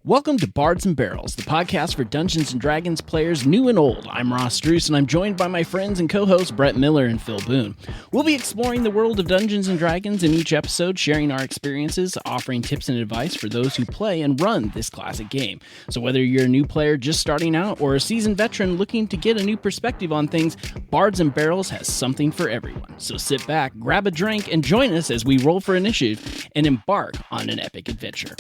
Welcome to Bards and Barrels, the podcast for Dungeons & Dragons players new and old. I'm Ross Struess, and I'm joined by my friends and co-hosts Brett Miller and Phil Boone. We'll be exploring the world of Dungeons & Dragons in each episode, sharing our experiences, offering tips and advice for those who play and run this classic game. So whether you're a new player just starting out or a seasoned veteran looking to get a new perspective on things, Bards and Barrels has something for everyone. So sit back, grab a drink, and join us as we roll for initiative and embark on an epic adventure.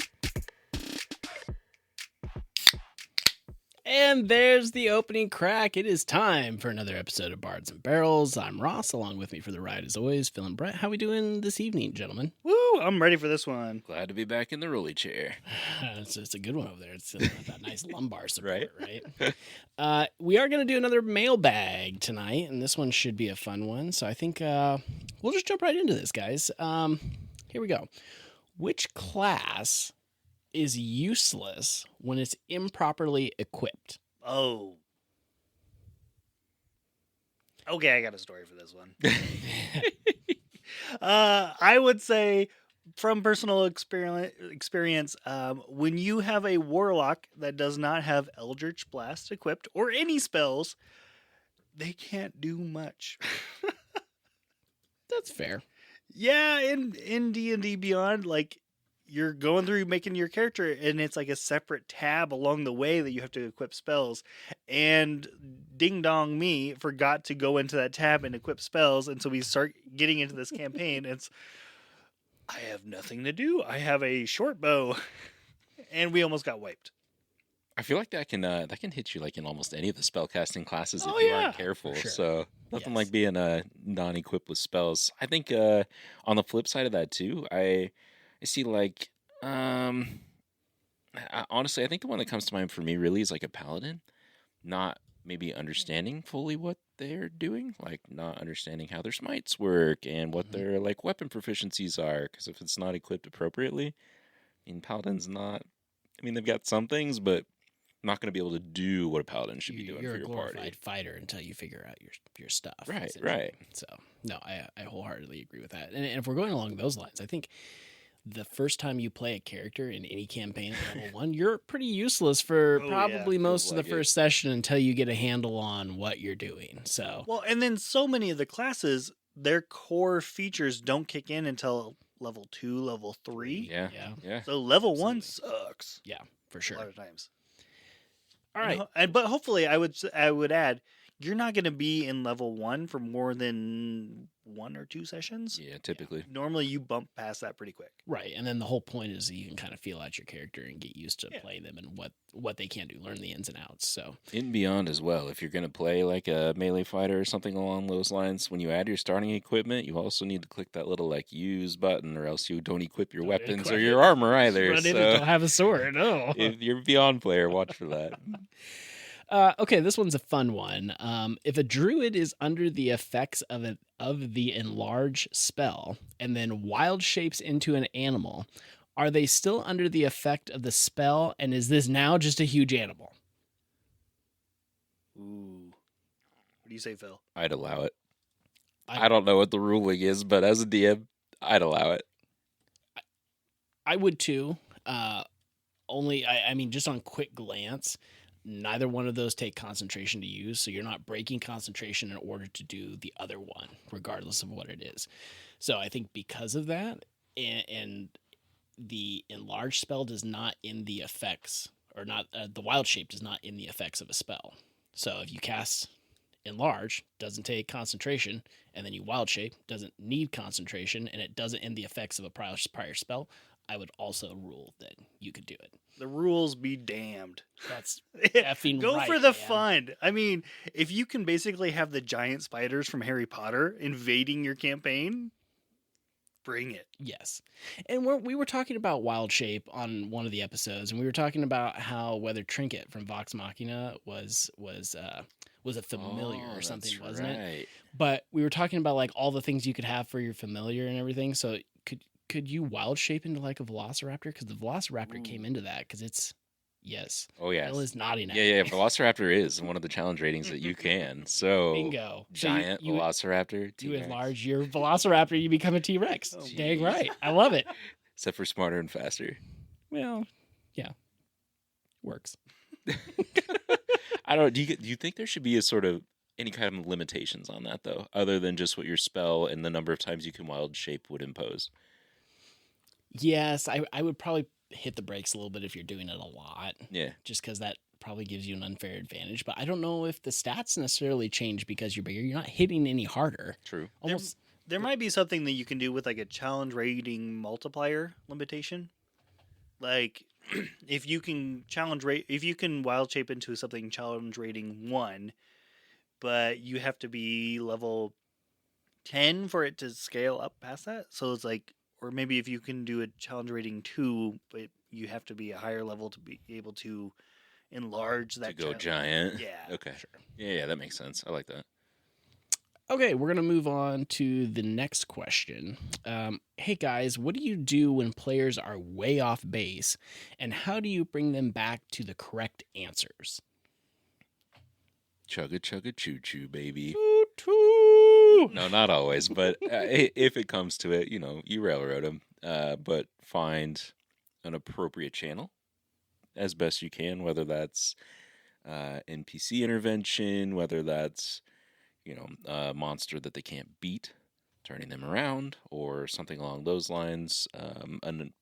And there's the opening crack. It is time for another episode of Bards and Barrels. I'm Ross, along with me for the ride as always, Phil and Brett. How we doing this evening, gentlemen? Woo, I'm ready for this one. Glad to be back in the rolly chair. It's a good one over there. It's that nice lumbar support, right? We are going to do another mailbag tonight, and this one should be a fun one. So I think we'll just jump right into this, guys. Here we go. Which class is useless when it's improperly equipped? Oh. Okay, I got a story for this one. I would say, from personal experience, when you have a warlock that does not have Eldritch Blast equipped, or any spells, they can't do much. That's fair. Yeah, in DnD Beyond, like, you're going through making your character, and it's like a separate tab along the way that you have to equip spells. And ding dong me forgot to go into that tab and equip spells. And so we start getting into this campaign. And I have nothing to do. I have a short bow, and we almost got wiped. I feel like that can hit you like in almost any of the spellcasting classes if you yeah. aren't careful. Sure. So nothing like being non-equipped with spells. I think on the flip side of that too, I see like honestly, I think the one that comes to mind for me really is like a paladin, not maybe understanding fully what they're doing, like not understanding how their smites work and what their like weapon proficiencies are. Because if it's not equipped appropriately, I mean, paladin's not. I mean, they've got some things, but not going to be able to do what a paladin should be doing for your party. You're a glorified fighter until you figure out your stuff. Right. So, no, I wholeheartedly agree with that. And if we're going along those lines, I think the first time you play a character in any campaign at level 1, you're pretty useless for probably most of the first session until you get a handle on what you're doing. So, well, and then so many of the classes, their core features don't kick in until level 2, level 3. Yeah. So level 1 sucks. Yeah, for sure. A lot of times. All right. But hopefully I would add, you're not going to be in level 1 for more than 1 or 2 sessions. Yeah, typically. Normally you bump past that pretty quick. Right. And then the whole point is that you can kind of feel out your character and get used to play them and what they can do, learn the ins and outs. So in Beyond as well, if you're going to play like a melee fighter or something along those lines, when you add your starting equipment, you also need to click that little like use button, or else you don't equip your weapons or your armor either. Run in and don't have a sword. No. If you're a Beyond player, watch for that. Okay, this one's a fun one. If a druid is under the effects of the enlarge spell and then wild shapes into an animal, are they still under the effect of the spell? And is this now just a huge animal? Ooh. What do you say, Phil? I'd allow it. I don't know what the ruling is, but as a DM, I'd allow it. I would too. I mean, just on quick glance, neither one of those take concentration to use, so you're not breaking concentration in order to do the other one, regardless of what it is. So I think because of that, and the enlarge spell does not end the effects, or not the wild shape does not end the effects of a spell. So if you cast enlarge, doesn't take concentration, and then you wild shape, doesn't need concentration, and it doesn't end the effects of a prior spell, I would also rule that you could do it. The rules be damned. That's effing Go right, for the man. fun. I mean, if you can basically have the giant spiders from Harry Potter invading your campaign, bring it. Yes. And we were talking about wild shape on one of the episodes, and we were talking about how whether Trinket from Vox Machina was a familiar or something, wasn't it? But we were talking about like all the things you could have for your familiar and everything. So could you wild shape into like a Velociraptor? Because the Velociraptor came into that because it's yes. Oh yeah. Phil is nodding at Yeah. me. Velociraptor is one of the challenge ratings that you can. So Bingo. Giant So you Velociraptor. You T-Rex. enlarge your Velociraptor, you become a T-Rex. Dang right. I love it. Except for smarter and faster. Well, yeah. works. I don't. Do you think there should be a sort of any kind of limitations on that though, other than just what your spell and the number of times you can wild shape would impose? Yes, I would probably hit the brakes a little bit if you're doing it a lot, Yeah, just because that probably gives you an unfair advantage. But I don't know if the stats necessarily change because you're bigger. You're not hitting any harder. true. Almost. There might be something that you can do with like a challenge rating multiplier limitation. Like if you can if you can wild shape into something challenge rating 1, but you have to be level 10 for it to scale up past that. So it's like, or maybe if you can do a challenge rating 2, but you have to be a higher level to be able to enlarge that To go giant. Yeah. Okay. Sure. Yeah, that makes sense. I like that. Okay, we're going to move on to the next question. Hey guys, what do you do when players are way off base, and how do you bring them back to the correct answers? Chugga chugga choo choo, baby. Toot, toot. No, not always, but if it comes to it, you railroad them, but find an appropriate channel as best you can, whether that's NPC intervention, whether that's a monster that they can't beat, turning them around, or something along those lines. An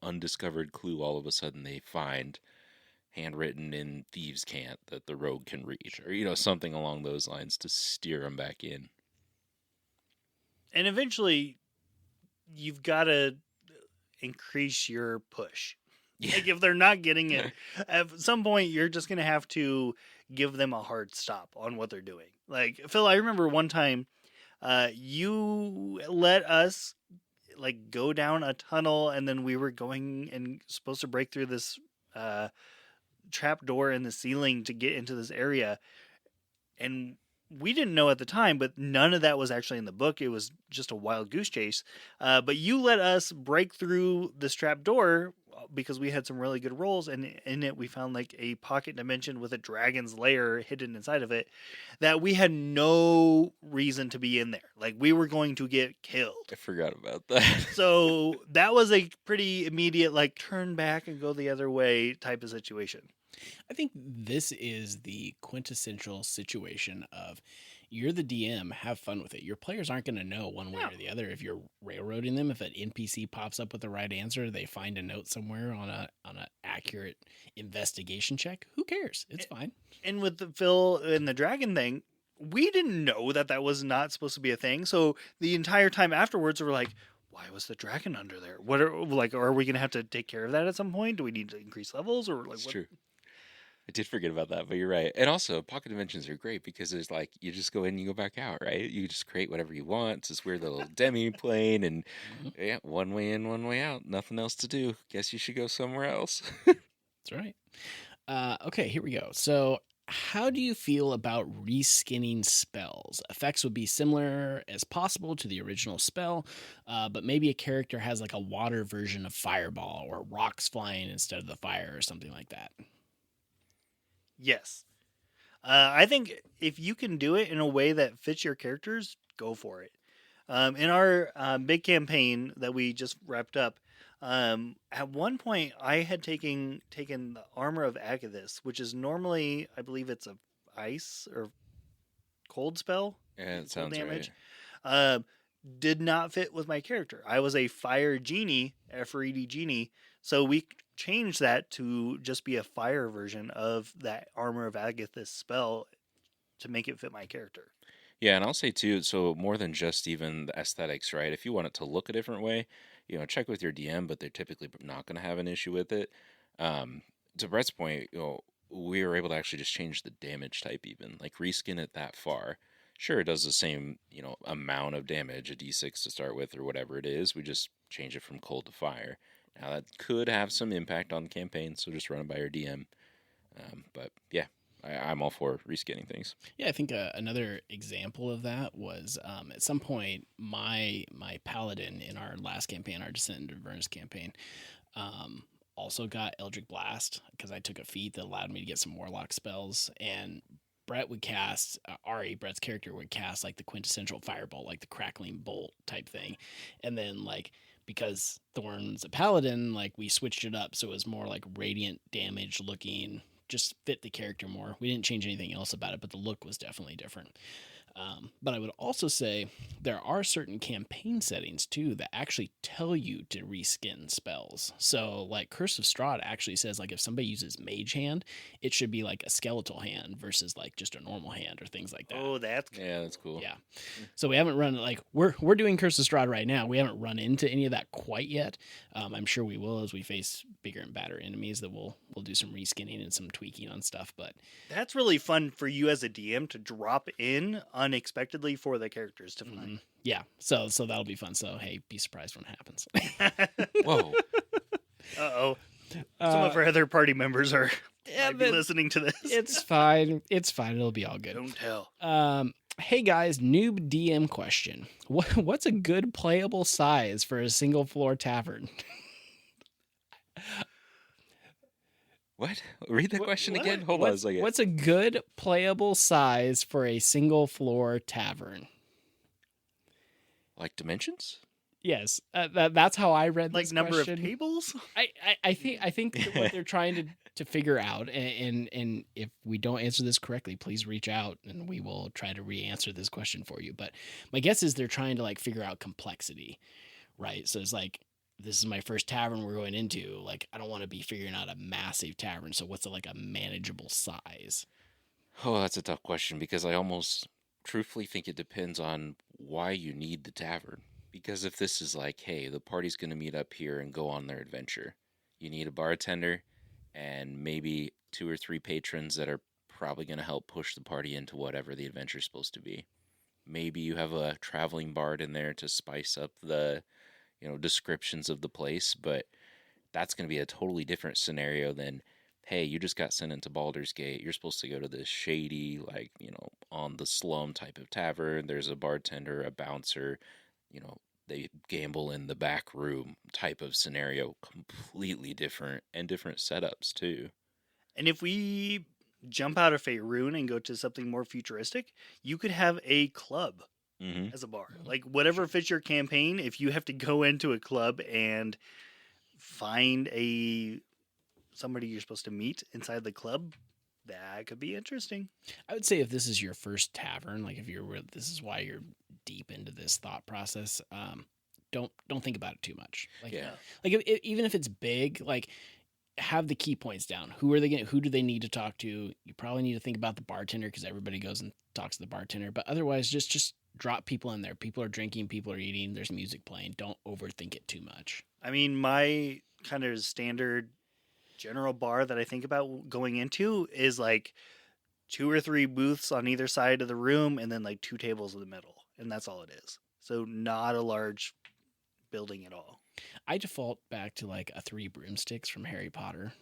undiscovered clue all of a sudden they find handwritten in thieves' cant that the rogue can read, or something along those lines to steer them back in. And eventually, you've got to increase your push. Yeah. Like if they're not getting it, at some point you're just gonna have to give them a hard stop on what they're doing. Like Phil, I remember one time, you let us like go down a tunnel, and then we were going and supposed to break through this trap door in the ceiling to get into this area, and we didn't know at the time, but none of that was actually in the book. It was just a wild goose chase. But you let us break through this trap door because we had some really good rolls, and in it we found like a pocket dimension with a dragon's lair hidden inside of it that we had no reason to be in there. Like we were going to get killed. I forgot about that. So that was a pretty immediate like turn back and go the other way type of situation. I think this is the quintessential situation of you're the DM, have fun with it. Your players aren't going to know one way or the other if you're railroading them. If an NPC pops up with the right answer, they find a note somewhere on a accurate investigation check. Who cares? It's fine. And with the Phil and the dragon thing, we didn't know that was not supposed to be a thing. So the entire time afterwards, we're like, why was the dragon under there? Are we going to have to take care of that at some point? Do we need to increase levels or like? It's what? true. I did forget about that, but you're right. And also, pocket dimensions are great because there's like, you just go in and you go back out, right? You just create whatever you want. It's this weird little demi plane, and yeah, one way in, one way out. Nothing else to do. Guess you should go somewhere else. That's right. Okay, here we go. So, how do you feel about reskinning spells? Effects would be similar as possible to the original spell, but maybe a character has like a water version of Fireball or rocks flying instead of the fire or something like that. Yes. I think if you can do it in a way that fits your characters, go for it. In our big campaign that we just wrapped up, at one point I had taken the armor of Agathis, which is normally, I believe it's a ice or cold spell. Yeah, it Cold sounds damage. right. Did not fit with my character. I was a fire genie, Aphrodite genie, so we changed that to just be a fire version of that armor of Agathis spell to make it fit my character. Yeah, and I'll say too, so more than just even the aesthetics, right? If you want it to look a different way, check with your DM, but they're typically not going to have an issue with it. To Brett's point, we were able to actually just change the damage type even, like reskin it that far. Sure, it does the same, amount of damage, a d6 to start with or whatever it is. We just change it from cold to fire. Now, that could have some impact on the campaign, so just run it by your DM. But, yeah, I'm all for reskinning things. Yeah, I think another example of that was at some point my paladin in our last campaign, our Descent into Avernus campaign, also got Eldritch Blast because I took a feat that allowed me to get some Warlock spells, and Brett would cast, Brett's character would cast like the quintessential fireball, like the crackling bolt type thing. And then like because Thorn's a paladin, like we switched it up so it was more like radiant damage looking, just fit the character more. We didn't change anything else about it, but the look was definitely different. But I would also say there are certain campaign settings too that actually tell you to reskin spells. So like Curse of Strahd actually says like if somebody uses Mage Hand, it should be like a skeletal hand versus like just a normal hand or things like that. Oh, that's Yeah, that's cool. Yeah. So we haven't run like we're doing Curse of Strahd right now. We haven't run into any of that quite yet. I'm sure we will as we face bigger and badder enemies that we'll do some reskinning and some tweaking on stuff. But That's really fun for you as a DM to drop in unexpectedly for the characters to find. yeah, so that'll be fun. So hey, be surprised when it happens. Whoa. Uh-oh. Some of our other party members are might be but listening to this. it's fine. It's fine. It'll be all good. Don't tell. Hey guys, noob DM question. What's a good playable size for a single floor tavern? What? Read the question what? again? Hold on a second. What's a good playable size for a single floor tavern? Like dimensions? Yes, that's how I read Like this number question. of tables? I think that what they're trying to figure out, and if we don't answer this correctly, please reach out and we will try to re-answer this question for you. But my guess is they're trying to like figure out complexity, right? So it's like, this is my first tavern we're going into. Like, I don't want to be figuring out a massive tavern. So what's like a manageable size? Oh, that's a tough question because I almost truthfully think it depends on why you need the tavern. Because if this is like, hey, the party's going to meet up here and go on their adventure, you need a bartender and maybe 2 or 3 patrons that are probably going to help push the party into whatever the adventure's supposed to be. Maybe you have a traveling bard in there to spice up the, descriptions of the place, but that's going to be a totally different scenario than, hey, you just got sent into Baldur's Gate. You're supposed to go to this shady, like, on the slum type of tavern. There's a bartender, a bouncer, they gamble in the back room type of scenario. Completely different and different setups too. And if we jump out of Faerun and go to something more futuristic, you could have a club as a bar. Like whatever fits your campaign, if you have to go into a club and find somebody you're supposed to meet inside the club, that could be interesting. I would say if this is your first tavern, like if this is why you're deep into this thought process, don't think about it too much. Like, Yeah. Like even if it's big, like have the key points down. Who do they need to talk to? You probably need to think about the bartender because everybody goes and talks to the bartender. But otherwise, just drop people in there. People are drinking, people are eating. There's music playing. Don't overthink it too much. I mean, my kind of standard general bar that I think about going into is like 2 or 3 booths on either side of the room and then like 2 tables in the middle. And that's all it is. So not a large building at all. I default back to like a 3 broomsticks from Harry Potter.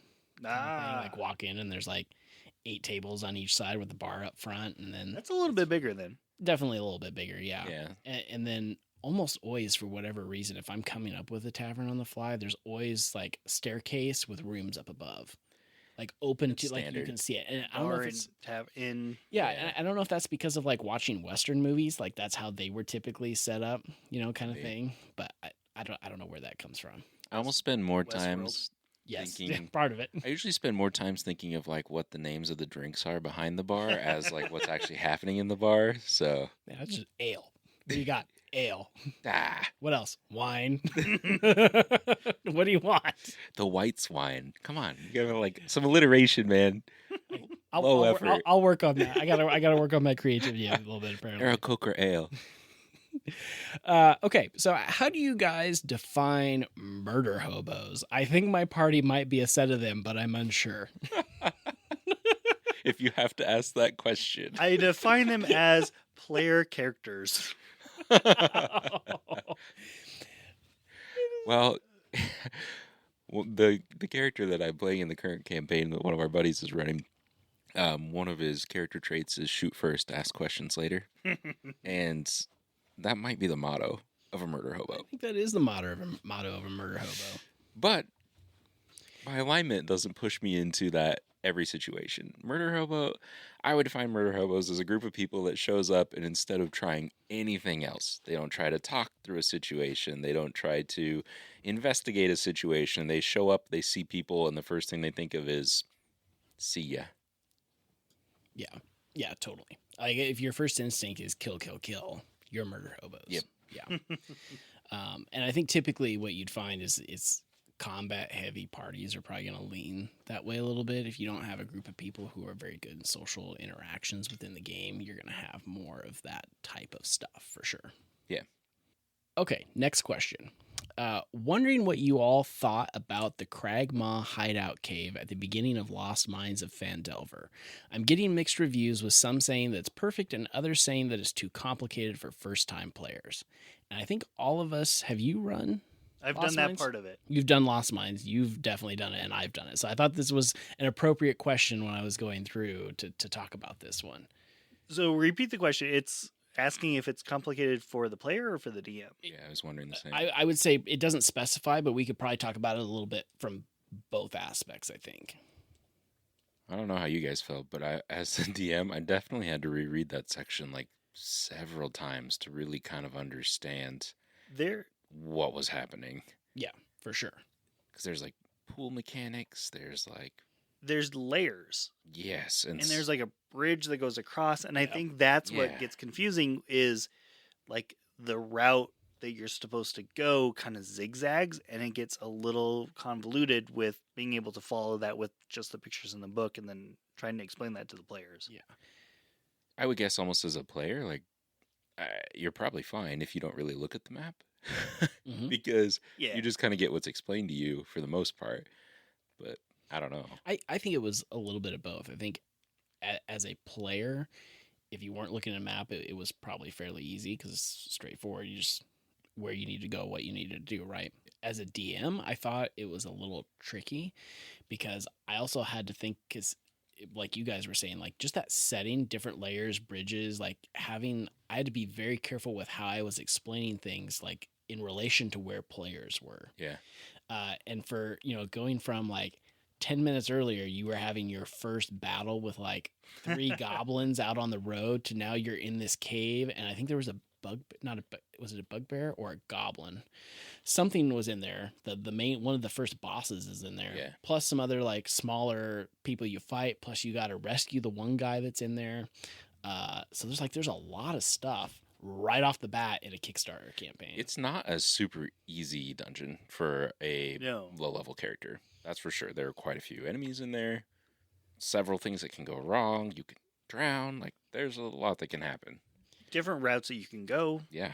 Kind of thing. Like walk in and there's like 8 tables on each side with the bar up front, and then That's a little bit bigger then. definitely a little bit bigger, yeah. Yeah. And then almost always, for whatever reason, if I'm coming up with a tavern on the fly, there's always like a staircase with rooms up above, like open to like you standard. can see it. And I don't know Bar if and it's in. yeah, I don't know if that's because of like watching Western movies, like that's how they were typically set up, kind of Maybe. thing. But I don't know where that comes from. I almost spend more Westworld. times Yes, thinking. part of it. I usually spend more times thinking of like what the names of the drinks are behind the bar as like what's actually happening in the bar. So Yeah, that's just ale. What do you got? Ale. ah, What else? Wine. What do you want? the white's wine. Come on, you gotta like some alliteration, man. Low effort. I'll work on that. I gotta work on my creativity a little bit. Apparently. Aarocoke or ale. Okay, so how do you guys define murder hobos? I think my party might be a set of them, but I'm unsure. If you have to ask that question. I define them as player characters. Well, the character that I'm playing in the current campaign that one of our buddies is running, one of his character traits is shoot first, ask questions later. And that might be the motto of a murder hobo. I think that is the motto of a murder hobo. But my alignment doesn't push me into that every situation. Murder hobo, I would define murder hobos as a group of people that shows up and instead of trying anything else, they don't try to talk through a situation, they don't try to investigate a situation. They show up, they see people, and the first thing they think of is, see ya. Yeah, totally. Like if your first instinct is kill, kill, kill, you're murder hobos. Yep. Yeah. And I think typically what you'd find is it's combat heavy parties are probably going to lean that way a little bit. If you don't have a group of people who are very good in social interactions within the game, you're going to have more of that type of stuff for sure. Yeah. Okay, next question. Wondering what you all thought about the Cragmaw hideout cave at the beginning of Lost Mines of Phandelver. I'm getting mixed reviews with some saying that it's perfect and others saying that it's too complicated for first-time players. And I think all of us, have you run? I've Lost done that Mines? part of it. You've done Lost Mines. You've definitely done it, and I've done it. So I thought this was an appropriate question when I was going through to talk about this one. So repeat the question. It's asking if it's complicated for the player or for the DM. Yeah, I was wondering the same. I would say it doesn't specify, but we could probably talk about it a little bit from both aspects, I think. I don't know how you guys felt, but as a DM, I definitely had to reread that section like several times to really kind of understand what was happening. Yeah, for sure. Because there's like pool mechanics, there's layers. Yes. And there's like a bridge that goes across. And I Yep. think that's what gets confusing is like the route that you're supposed to go kind of zigzags and it gets a little convoluted with being able to follow that with just the pictures in the book and then trying to explain that to the players. Yeah. I would guess almost as a player, like you're probably fine if you don't really look at the map Mhm. because Yeah. you just kind of get what's explained to you for the most part. But I don't know. I think it was a little bit of both. I think as a player, if you weren't looking at a map, it was probably fairly easy because it's straightforward. You just where you need to go, what you need to do, right? As a DM, I thought it was a little tricky because I also had to think because like you guys were saying, like just that setting, different layers, bridges, like I had to be very careful with how I was explaining things, like in relation to where players were. Yeah. And for, going from like 10 minutes earlier, you were having your first battle with like 3 goblins out on the road to now you're in this cave. And I think there was was it a bugbear or a goblin? Something was in there. The main one of the first bosses is in there. Yeah. Plus some other like smaller people you fight. Plus you got to rescue the one guy that's in there. So there's a lot of stuff right off the bat in a Kickstarter campaign. It's not a super easy dungeon for a No. low-level character. That's for sure. There are quite a few enemies in there. Several things that can go wrong. You can drown. Like, there's a lot that can happen. Different routes that you can go. Yeah.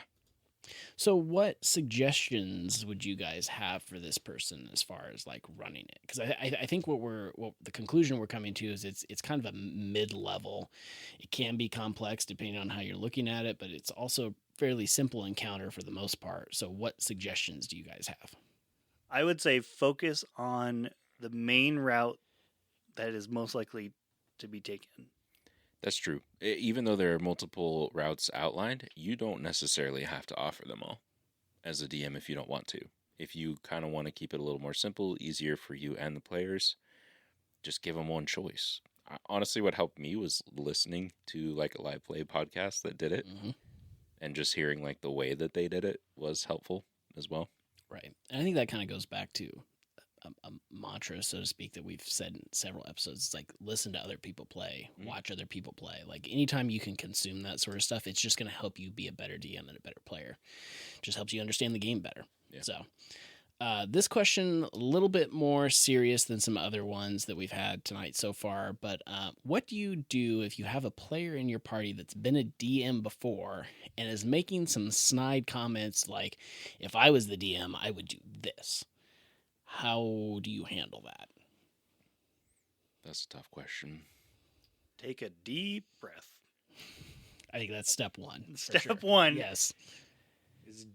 So what suggestions would you guys have for this person as far as like running it? Because I think what the conclusion we're coming to is it's kind of a mid-level. It can be complex depending on how you're looking at it, but it's also fairly simple encounter for the most part. So what suggestions do you guys have? I would say focus on the main route that is most likely to be taken. That's true. Even though there are multiple routes outlined, you don't necessarily have to offer them all as a DM if you don't want to. If you kind of want to keep it a little more simple, easier for you and the players, just give them one choice. Honestly, what helped me was listening to like a live play podcast that did it, and just hearing like the way that they did it was helpful as well. Right. And I think that kind of goes back to a mantra, so to speak, that we've said in several episodes. It's like listen to other people play, watch other people play. Like anytime you can consume that sort of stuff, it's just going to help you be a better DM and a better player. Just helps you understand the game better. Yeah. So this question, a little bit more serious than some other ones that we've had tonight so far, but what do you do if you have a player in your party that's been a DM before and is making some snide comments like, if I was the DM, I would do this? How do you handle that? That's a tough question. Take a deep breath. I think that's step one. for Step sure. one Yes. is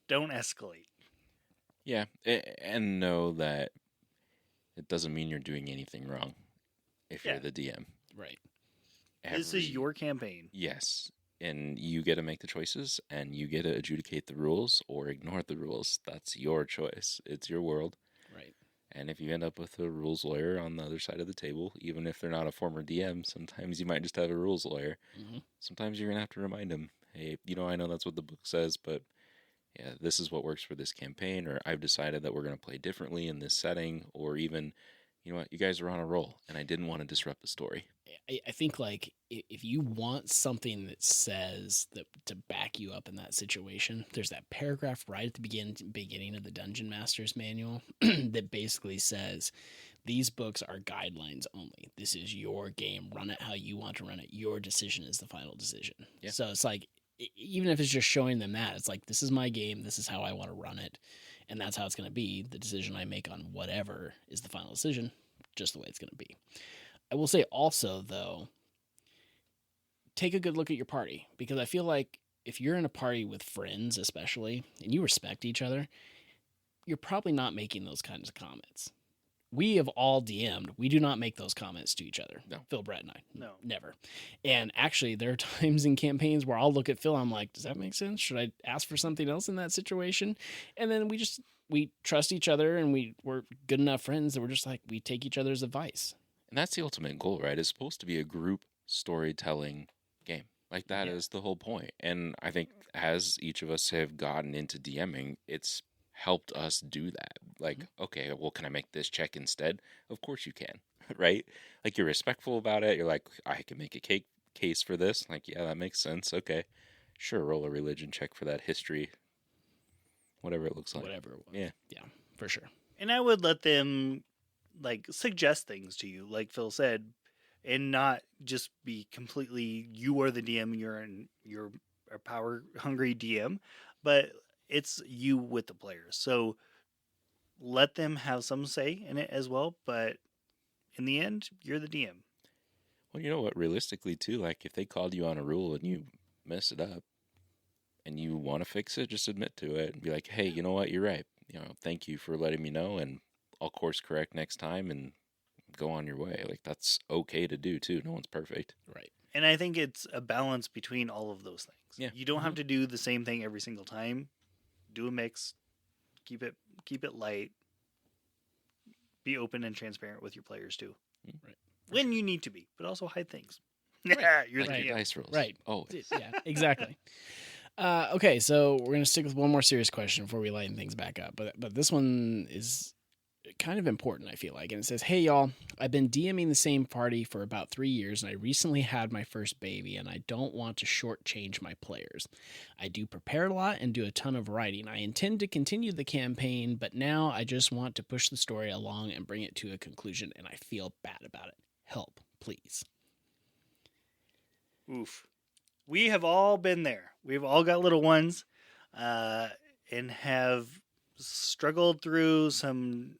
don't escalate. Yeah, and know that it doesn't mean you're doing anything wrong if you're Yeah. the DM. Right. This is your campaign. Yes, and you get to make the choices, and you get to adjudicate the rules or ignore the rules. That's your choice. It's your world, Right. And if you end up with a rules lawyer on the other side of the table, even if they're not a former DM, sometimes you might just have a rules lawyer. Mm-hmm. Sometimes you're going to have to remind them, hey, I know that's what the book says, but yeah, this is what works for this campaign, or I've decided that we're going to play differently in this setting, or even, you know what, you guys are on a roll, and I didn't want to disrupt the story. I think like if you want something that says that to back you up in that situation, there's that paragraph right at the beginning of the Dungeon Master's Manual that basically says these books are guidelines only. This is your game. Run it how you want to run it. Your decision is the final decision. Yeah. So it's like even if it's just showing them that, it's like this is my game. This is how I want to run it, and that's how it's going to be. The decision I make on whatever is the final decision, just the way it's going to be. I will say also, though, take a good look at your party, because I feel like if you're in a party with friends, especially, and you respect each other, you're probably not making those kinds of comments. We have all DM'd. We do not make those comments to each other. No. Phil, Brett, and I. No. Never. And actually, there are times in campaigns where I'll look at Phil, I'm like, does that make sense? Should I ask for something else in that situation? And then we trust each other, and we're good enough friends that we're just like, we take each other's advice. And that's the ultimate goal, right? It's supposed to be a group storytelling game. Like, that is the whole point. And I think as each of us have gotten into DMing, it's helped us do that. Like, okay, well, can I make this check instead? Of course you can, right? Like, you're respectful about it. You're like, I can make a case for this. Like, yeah, that makes sense. Okay. Sure, roll a religion check for that history. Whatever it looks like. Whatever it was. Yeah. Yeah, for sure. And I would let them like suggest things to you, like Phil said, and not just be completely you are the DM, you're a power hungry DM, but it's you with the players. So let them have some say in it as well, but in the end, you're the DM. Well, you know what? Realistically, too, like if they called you on a rule and you mess it up and you want to fix it, just admit to it and be like, hey, you know what? You're right. Thank you for letting me know, and I'll course correct next time and go on your way. Like, that's okay to do, too. No one's perfect. Right. And I think it's a balance between all of those things. Yeah. You don't have to do the same thing every single time. Do a mix. Keep it light. Be open and transparent with your players too. Right. When you need to be, but also hide things. Right. Yeah, you're Like the your DM. dice rolls. Right. Oh, Yeah, exactly. Okay, so we're gonna stick with one more serious question before we lighten things back up. But this one is kind of important, I feel like. And it says, hey y'all, I've been DMing the same party for about 3 years, and I recently had my first baby, and I don't want to shortchange my players. I do prepare a lot and do a ton of writing. I intend to continue the campaign, but now I just want to push the story along and bring it to a conclusion, and I feel bad about it. Help, please. Oof. We have all been there. We've all got little ones, and have struggled through some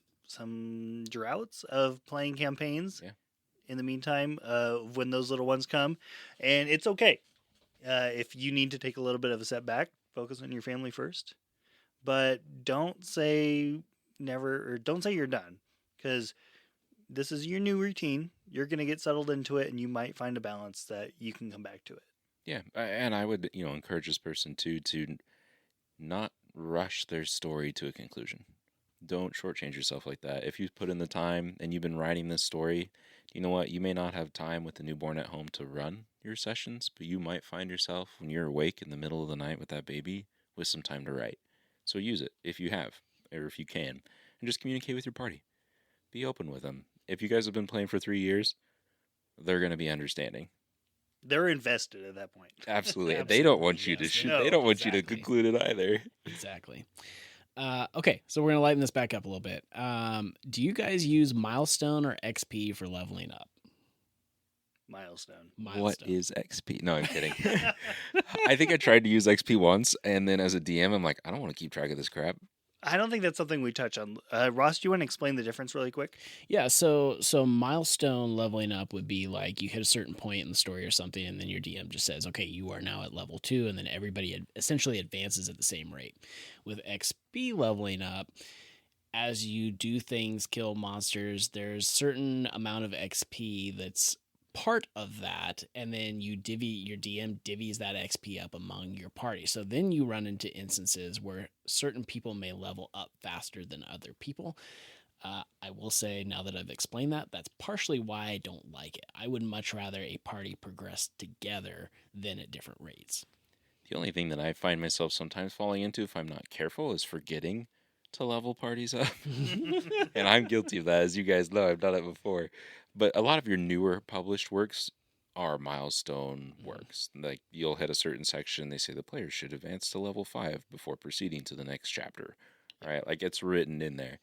droughts of playing campaigns. Yeah. In the meantime, when those little ones come, and it's okay if you need to take a little bit of a setback. Focus on your family first, but don't say never, or don't say you're done, because this is your new routine. You're going to get settled into it, and you might find a balance that you can come back to it. yeah. And I would, encourage this person too to not rush their story to a conclusion. Don't shortchange yourself like that. If you've put in the time and you've been writing this story, you know what? You may not have time with the newborn at home to run your sessions, but you might find yourself when you're awake in the middle of the night with that baby with some time to write. So use it if you have, or if you can, and just communicate with your party. Be open with them. If you guys have been playing for 3 years, they're going to be understanding. They're invested at that point. Absolutely. They don't want you Yes. to. No, They don't want you to exactly. conclude it either. Exactly. Okay, so we're going to lighten this back up a little bit. Do you guys use milestone or XP for leveling up? Milestone. What is XP? No, I'm kidding. I think I tried to use XP once, and then as a DM, I'm like, I don't want to keep track of this crap. I don't think that's something we touch on. Ross, do you want to explain the difference really quick? Yeah, so milestone leveling up would be like you hit a certain point in the story or something, and then your DM just says, okay, you are now at level 2, and then everybody essentially advances at the same rate. With XP leveling up, as you do things, kill monsters, there's certain amount of XP that's part of that, and then your DM divvies that XP up among your party. So then you run into instances where certain people may level up faster than other people. I will say, now that I've explained that, that's partially why I don't like it. I would much rather a party progress together than at different rates. The only thing that I find myself sometimes falling into if I'm not careful is forgetting to level parties up. And I'm guilty of that, as you guys know. I've done it before. But a lot of your newer published works are milestone works. Like, you'll hit a certain section, they say the player should advance to level 5 before proceeding to the next chapter. Right? Like, it's written in there.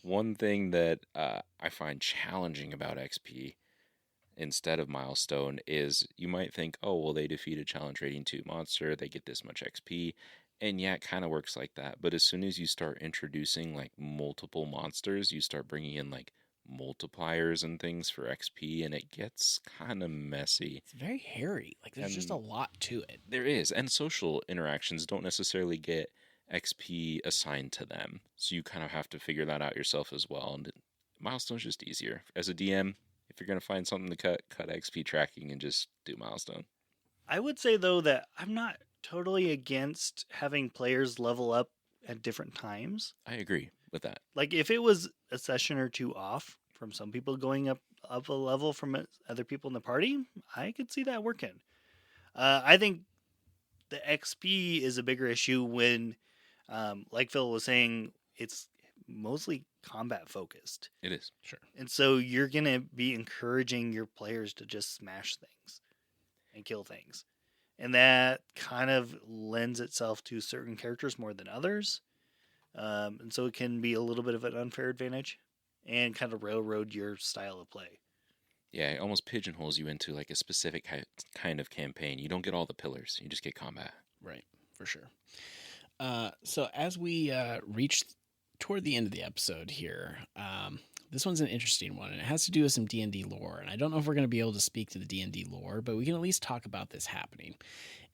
One thing that I find challenging about XP instead of milestone is you might think, oh, well, they defeat a challenge rating 2 monster, they get this much XP. And yeah, it kind of works like that. But as soon as you start introducing like multiple monsters, you start bringing in like multipliers and things for XP, and it gets kind of messy. It's very hairy. Like, there's just a lot to it. There is. And social interactions don't necessarily get XP assigned to them. So you kind of have to figure that out yourself as well. And milestone's just easier. As a DM, if you're going to find something to cut XP tracking and just do milestone. I would say, though, that I'm not totally against having players level up at different times. I agree with that. Like, if it was a session or two off from some people going up a level from other people in the party, I could see that working. I think the XP is a bigger issue when, like Phil was saying, it's mostly combat focused. It is. Sure. And so you're going to be encouraging your players to just smash things and kill things. And that kind of lends itself to certain characters more than others. And so it can be a little bit of an unfair advantage and kind of railroad your style of play. Yeah, it almost pigeonholes you into like a specific kind of campaign. You don't get all the pillars. You just get combat. Right, for sure. So as we reach toward the end of the episode here, this one's an interesting one, and it has to do with some D&D lore. And I don't know if we're going to be able to speak to the D&D lore, but we can at least talk about this happening.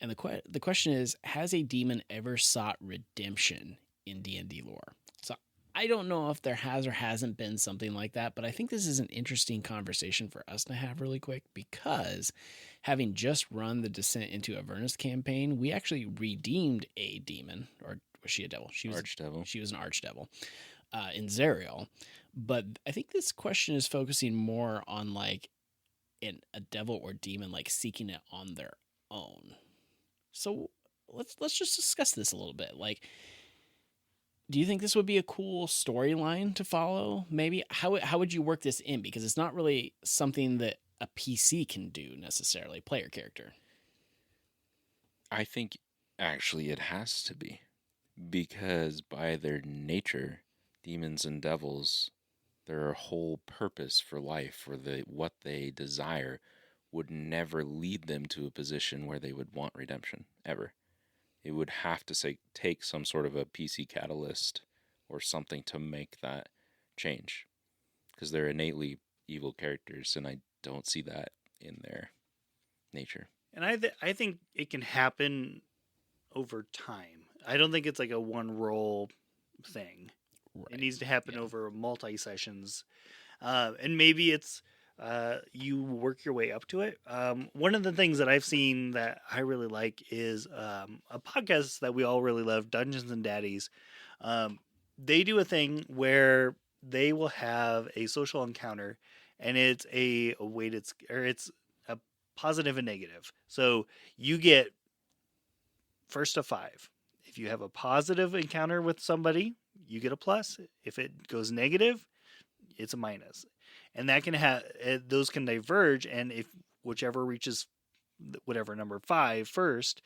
And the question is, has a demon ever sought redemption in D&D lore? So I don't know if there has or hasn't been something like that, but I think this is an interesting conversation for us to have really quick, because having just run the Descent into Avernus campaign, we actually redeemed a demon, or was she a devil? She was Archdevil. She was an archdevil in Zariel. But I think this question is focusing more on like a devil or demon like seeking it on their own. So let's just discuss this a little bit. Like, do you think this would be a cool storyline to follow? Maybe how would you work this in? Because it's not really something that a PC can do necessarily, player character. I think actually it has to be, because by their nature, demons and devils, their whole purpose for life, or what they desire, would never lead them to a position where they would want redemption, ever. It would have to take some sort of a PC catalyst or something to make that change, because they're innately evil characters, and I don't see that in their nature. And I think it can happen over time. I don't think it's like a one roll thing. Right. It needs to happen over multi sessions, and maybe it's you work your way up to it. One of the things that I've seen that I really like is a podcast that we all really love, Dungeons and Daddies. They do a thing where they will have a social encounter, and it's a weighted, or it's a positive and negative. So you get first to 5. If you have a positive encounter with somebody, you get a plus. If it goes negative, it's a minus. And that can have, those can diverge. And if whichever reaches whatever number 5 first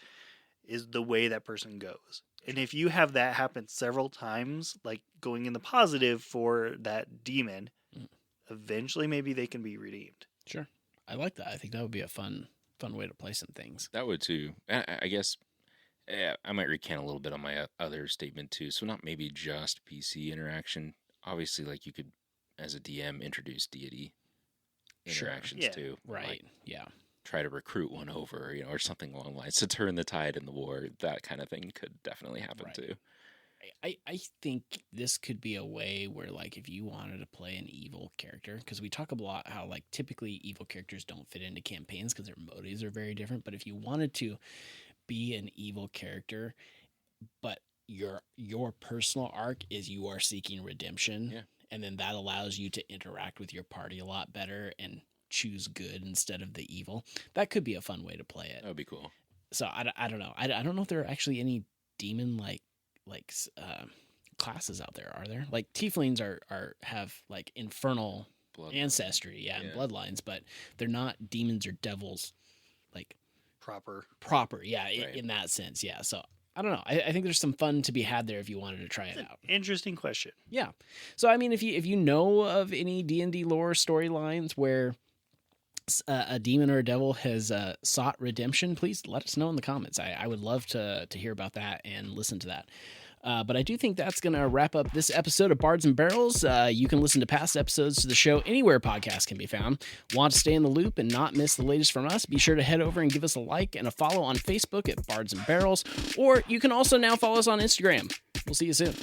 is the way that person goes. And if you have that happen several times, like going in the positive for that demon, eventually maybe they can be redeemed. Sure. I like that. I think that would be a fun way to play some things. That would too. I guess I might recant a little bit on my other statement too. So not maybe just PC interaction. Obviously, like, you could, as a DM, introduce deity interactions too. Right. Like, yeah. try to recruit one over, or something along the lines to turn the tide in the war. That kind of thing could definitely happen too. I think this could be a way where, like, if you wanted to play an evil character, because we talk a lot how, like, typically evil characters don't fit into campaigns because their motives are very different. But if you wanted to be an evil character, but your personal arc is you are seeking redemption, and then that allows you to interact with your party a lot better and choose good instead of the evil. That could be a fun way to play it. That would be cool. So I don't know. I don't know if there are actually any demon classes out there. Are there? Like tieflings have like infernal ancestry, and bloodlines, but they're not demons or devils, like Proper, in that sense, yeah. So I don't know. I think there's some fun to be had there if you wanted to try it out. Interesting question. Yeah. So I mean, if you know of any D&D lore storylines where a demon or a devil has sought redemption, please let us know in the comments. I would love to hear about that and listen to that. But I do think that's going to wrap up this episode of Bards and Barrels. You can listen to past episodes to the show anywhere podcasts can be found. Want to stay in the loop and not miss the latest from us? Be sure to head over and give us a like and a follow on Facebook at Bards and Barrels, or you can also now follow us on Instagram. We'll see you soon.